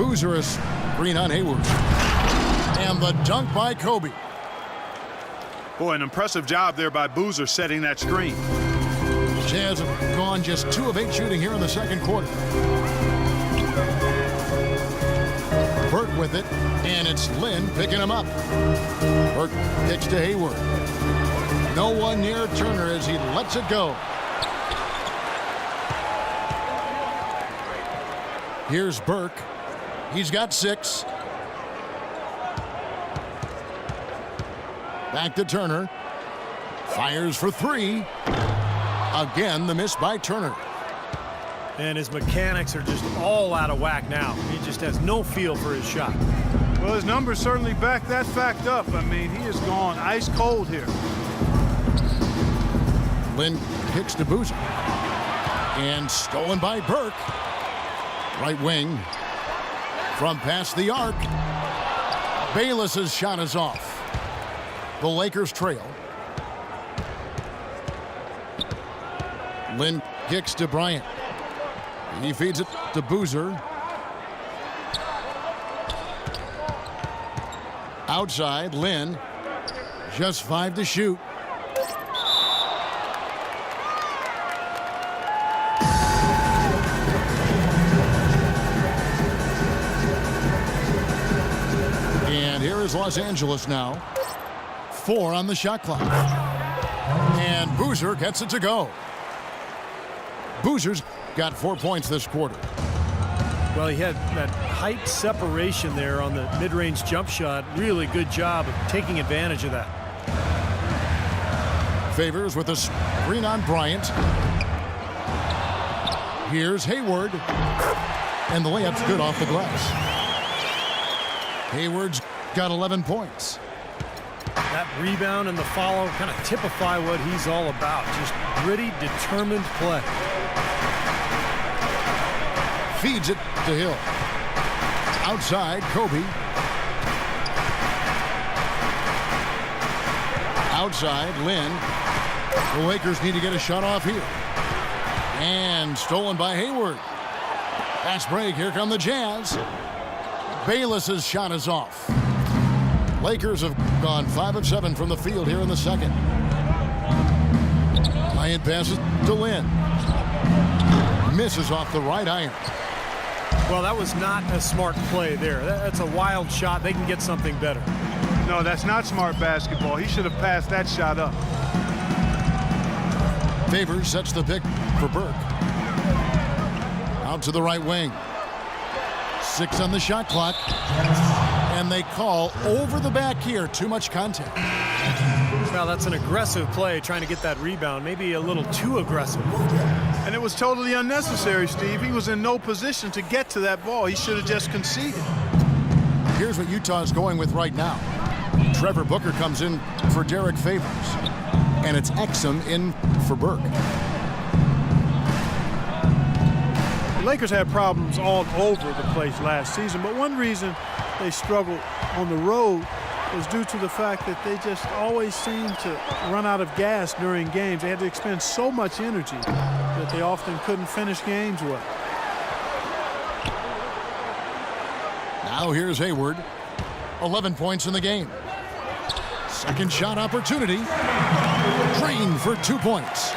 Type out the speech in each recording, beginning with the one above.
Boozer is green on Hayward. And the dunk by Kobe. Boy, an impressive job there by Boozer setting that screen. Jazz have gone just 2 of 8 shooting here in the second quarter. Burke with it, and it's Lynn picking him up. Burke kicks to Hayward. No one near Turner as he lets it go. Here's Burke. He's got 6. Back to Turner. Fires for 3. Again, the miss by Turner. And his mechanics are just all out of whack now. He just has no feel for his shot. Well, his numbers certainly back that fact up. I mean, he has gone ice cold here. Lynn kicks to Boozer. And stolen by Burke. Right wing. From past the arc. Bayless's shot is off. The Lakers trail. Lynn kicks to Bryant. He feeds it to Boozer. Outside, Lynn. Just 5 to shoot. And here is Los Angeles now. 4 on the shot clock. And Boozer gets it to go. Boozer's got 4 points this quarter. Well, he had that height separation there on the mid-range jump shot. Really good job of taking advantage of that. Favors with a screen on Bryant. Here's Hayward. And the layup's good off the glass. Hayward's got 11 points. That rebound and the follow kind of typify what he's all about. Just gritty, determined play. Feeds it to Hill. Outside, Kobe. Outside, Lynn. The Lakers need to get a shot off here. And stolen by Hayward. Fast break. Here come the Jazz. Bayless's shot is off. Lakers have gone 5 of 7 from the field here in the second. Bryant passes to Lynn. Misses off the right iron. Well, that was not a smart play there. That's a wild shot. They can get something better. No, that's not smart basketball. He should have passed that shot up. Favors sets the pick for Burke. Out to the right wing. 6 on the shot clock. And they call over the back here. Too much contact. Well, that's an aggressive play, trying to get that rebound. Maybe a little too aggressive. And it was totally unnecessary, Steve. He was in no position to get to that ball. He should have just conceded. Here's what Utah's going with right now. Trevor Booker comes in for Derek Favors. And it's Exum in for Burke. The Lakers had problems all over the place last season, but one reason they struggled on the road was due to the fact that they just always seemed to run out of gas during games. They had to expend so much energy that they often couldn't finish games well. Now here's Hayward. 11 points in the game. Second shot opportunity. Drained for 2 points.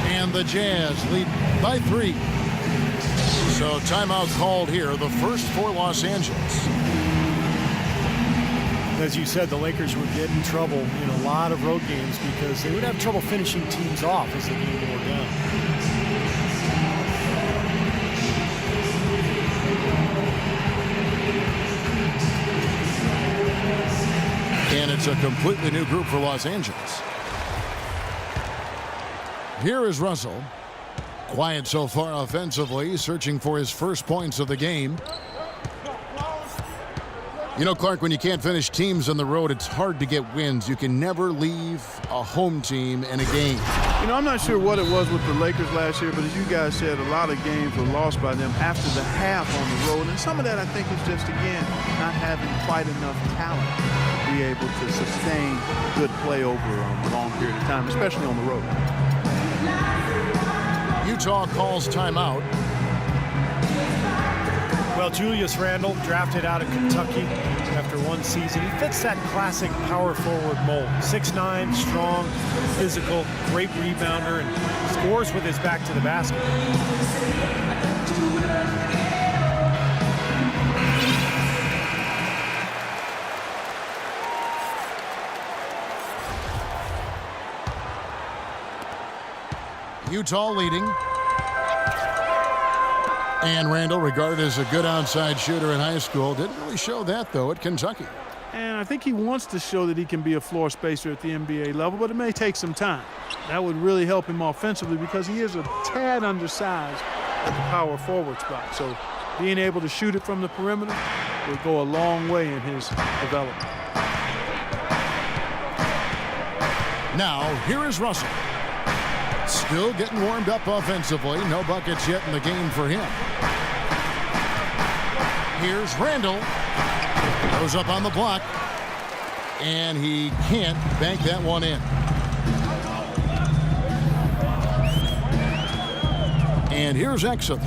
And the Jazz lead by 3. So timeout called here, the first for Los Angeles. As you said, the Lakers would get in trouble in a lot of road games because they would have trouble finishing teams off as the game wore down. And it's a completely new group for Los Angeles. Here is Russell. Quiet so far offensively, searching for his first points of the game. You know, Clark, when you can't finish teams on the road, it's hard to get wins. You can never leave a home team in a game. You know, I'm not sure what it was with the Lakers last year, but as you guys said, a lot of games were lost by them after the half on the road. And some of that, I think, is just, again, not having quite enough talent to be able to sustain good play over a long period of time, especially on the road. Utah calls timeout. Well, Julius Randle, drafted out of Kentucky after one season. He fits that classic power forward mold. 6'9", strong, physical, great rebounder, and scores with his back to the basket. Utah leading. And Randle, regarded as a good outside shooter in high school, didn't really show that, though, at Kentucky. And I think he wants to show that he can be a floor spacer at the NBA level, but it may take some time. That would really help him offensively because he is a tad undersized at the power forward spot. So being able to shoot it from the perimeter will go a long way in his development. Now, here is Russell. Still getting warmed up offensively. No buckets yet in the game for him. Here's Randle. Goes up on the block. And he can't bank that one in. And here's Exum.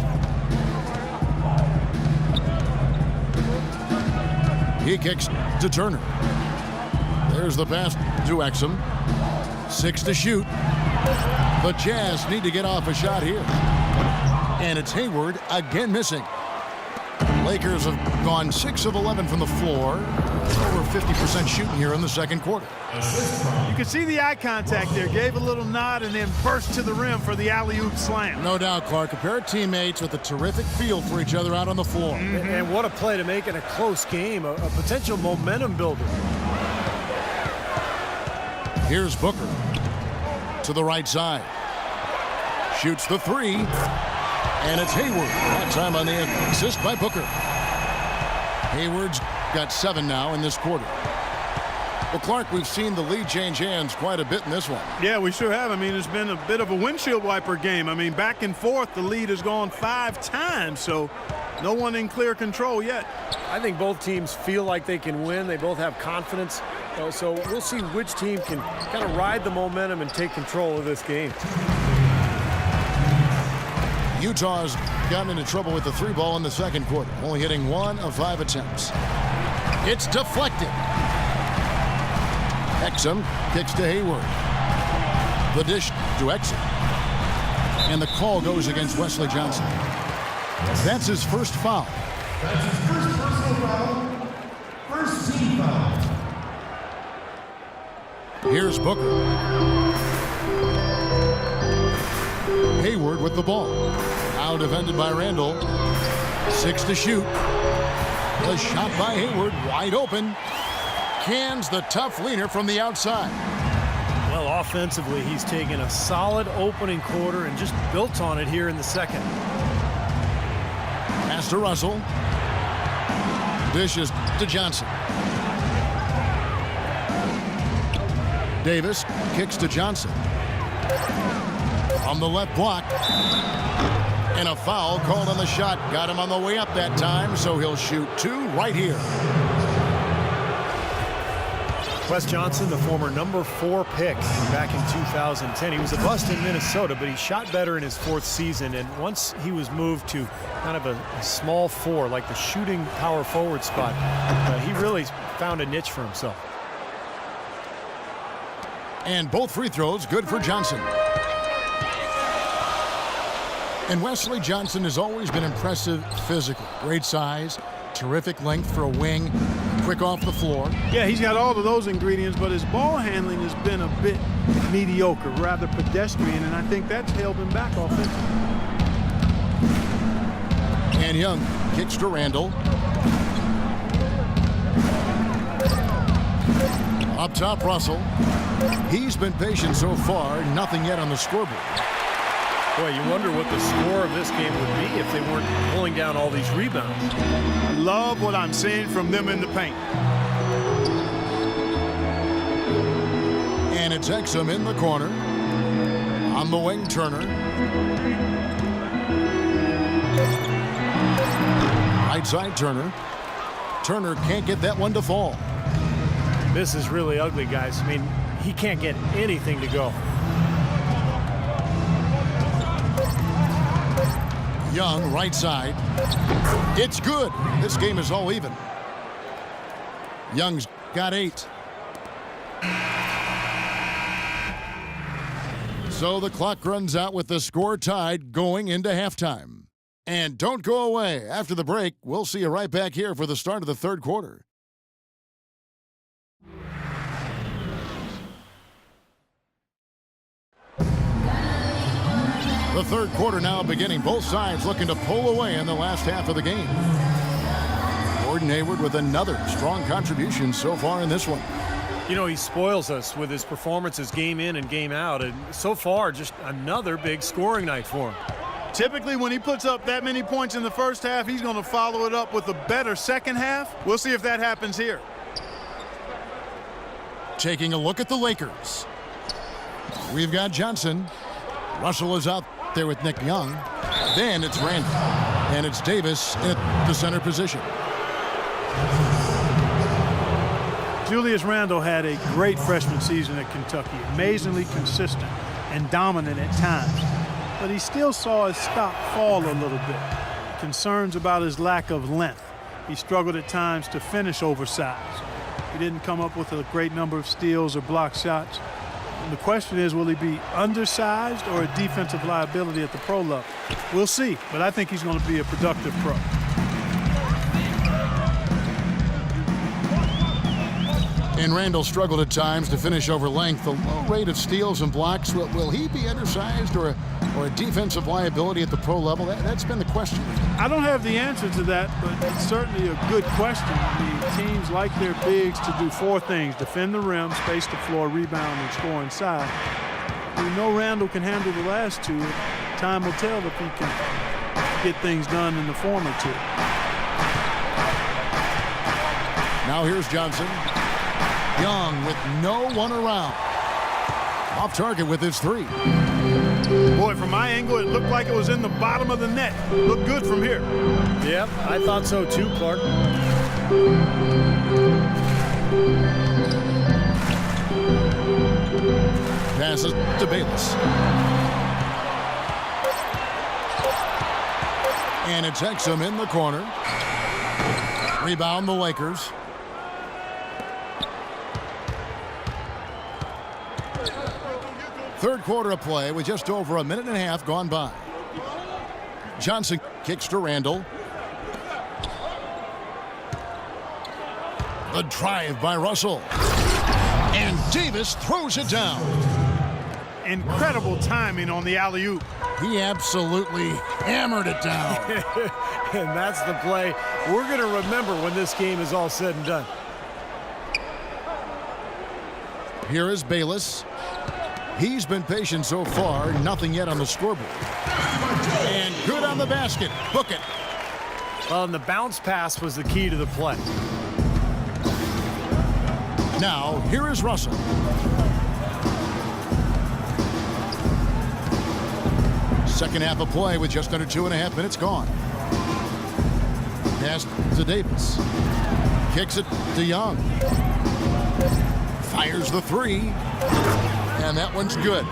He kicks to Turner. There's the pass to Exum. 6 to shoot. The Jazz need to get off a shot here. And it's Hayward again missing. Lakers have gone 6 of 11 from the floor. Over 50% shooting here in the second quarter. You can see the eye contact there. Gave a little nod and then burst to the rim for the alley-oop slam. No doubt, Clark. A pair of teammates with a terrific feel for each other out on the floor. And what a play to make in a close game, a potential momentum builder. Here's Booker. To the right side. Shoots the 3. And it's Hayward. That time on the assist by Booker. Hayward's got 7 now in this quarter. Well, Clark, we've seen the lead change hands quite a bit in this one. Yeah, we sure have. I mean, it's been a bit of a windshield wiper game. I mean, back and forth, the lead has gone 5 times, so no one in clear control yet. I think both teams feel like they can win. They both have confidence. So we'll see which team can kind of ride the momentum and take control of this game. Utah's gotten into trouble with the 3 ball in the second quarter, only hitting 1 of 5 attempts. It's deflected. Exum kicks to Hayward. The dish to Exum. And the call goes against Wesley Johnson. That's his first foul. That's his first personal foul. First team foul. Here's Booker. Hayward with the ball. Now defended by Randle. 6 to shoot. The shot by Hayward, wide open. Cans the tough leaner from the outside. Well, offensively, he's taken a solid opening quarter and just built on it here in the second. Pass to Russell. Dishes to Johnson. Davis kicks to Johnson. On the left block. And a foul called on the shot. Got him on the way up that time, so he'll shoot 2 right here. Wes Johnson, the former number 4 pick back in 2010. He was a bust in Minnesota, but he shot better in his 4th season. And once he was moved to kind of a small 4, like the shooting power forward spot, he really found a niche for himself. And both free throws good for Johnson. And Wesley Johnson has always been impressive physically. Great size, terrific length for a wing, quick off the floor. Yeah, he's got all of those ingredients, but his ball handling has been a bit mediocre, rather pedestrian, and I think that's held him back offensively. And Young kicks to Randle. Up top, Russell. He's been patient so far, nothing yet on the scoreboard. Boy, you wonder what the score of this game would be if they weren't pulling down all these rebounds. I love what I'm seeing from them in the paint. And it's Exum in the corner. On the wing, Turner. Right side, Turner. Turner can't get that one to fall. This is really ugly, guys. I mean, he can't get anything to go. Young, right side. It's good. This game is all even. Young's got 8. So the clock runs out with the score tied going into halftime. And don't go away. After the break, we'll see you right back here for the start of the third quarter. The third quarter now beginning. Both sides looking to pull away in the last half of the game. Gordon Hayward with another strong contribution so far in this one. You know, he spoils us with his performances game in and game out. And so far, just another big scoring night for him. Typically, when he puts up that many points in the first half, he's going to follow it up with a better second half. We'll see if that happens here. Taking a look at the Lakers. We've got Johnson. Russell is out there with Nick Young. Then it's Randall. And it's Davis in the center position. Julius Randle had a great freshman season at Kentucky, amazingly consistent and dominant at times. But he still saw his stock fall a little bit. Concerns about his lack of length. He struggled at times to finish oversized. He didn't come up with a great number of steals or block shots. And the question is, will he be undersized or a defensive liability at the pro level? We'll see, but I think he's going to be a productive pro. And Randall struggled at times to finish over length. The low rate of steals and blocks, will he be undersized or a defensive liability at the pro level? That's been the question. I don't have the answer to that, but it's certainly a good question. I mean, teams like their bigs to do 4 things: defend the rim, space the floor, rebound, and score inside. We know Randall can handle the last 2. Time will tell if he can get things done in the former 2. Now here's Johnson. Young with no one around. Off target with his 3. Boy, from my angle, it looked like it was in the bottom of the net. Looked good from here. Yep, I thought so too, Clark. Passes to Bayless. And it's Exum in the corner. Rebound the Lakers. Third quarter of play with just over a minute and a half gone by. Johnson kicks to Randall. The drive by Russell. And Davis throws it down. Incredible timing on the alley-oop. He absolutely hammered it down. And that's the play we're going to remember when this game is all said and done. Here is Bayless. He's been patient so far, nothing yet on the scoreboard. And good on the basket. Book it. Well, and the bounce pass was the key to the play. Now, here is Russell. Second half of play with just under 2.5 minutes gone. Pass to Davis. Kicks it to Young. Fires the 3. And that one's good.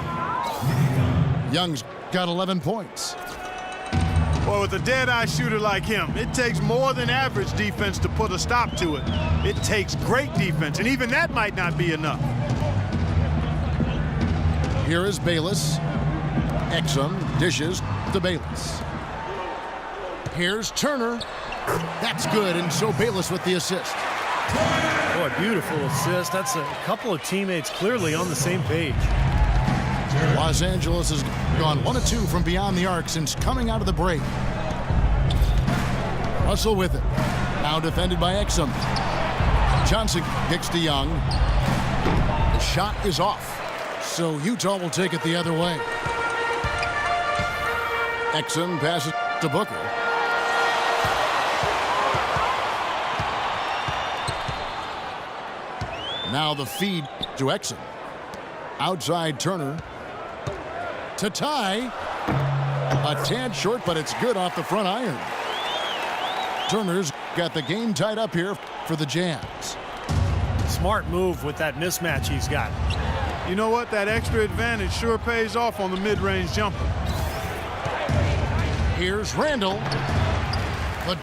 Young's got 11 points. Boy, with a dead-eye shooter like him, it takes more than average defense to put a stop to it. It takes great defense, and even that might not be enough. Here is Bayless. Exum dishes to Bayless. Here's Turner. That's good, and so Bayless with the assist. Boy, beautiful assist. That's a couple of teammates clearly on the same page. Los Angeles has gone 1 of 2 from beyond the arc since coming out of the break. Russell with it. Now defended by Exum. Johnson kicks to Young. The shot is off. So Utah will take it the other way. Exum passes to Booker. Now the feed to Exum. Outside Turner. To tie. A tad short, but it's good off the front iron. Turner's got the game tied up here for the Jazz. Smart move with that mismatch he's got. You know what? That extra advantage sure pays off on the mid-range jumper. Here's Randall.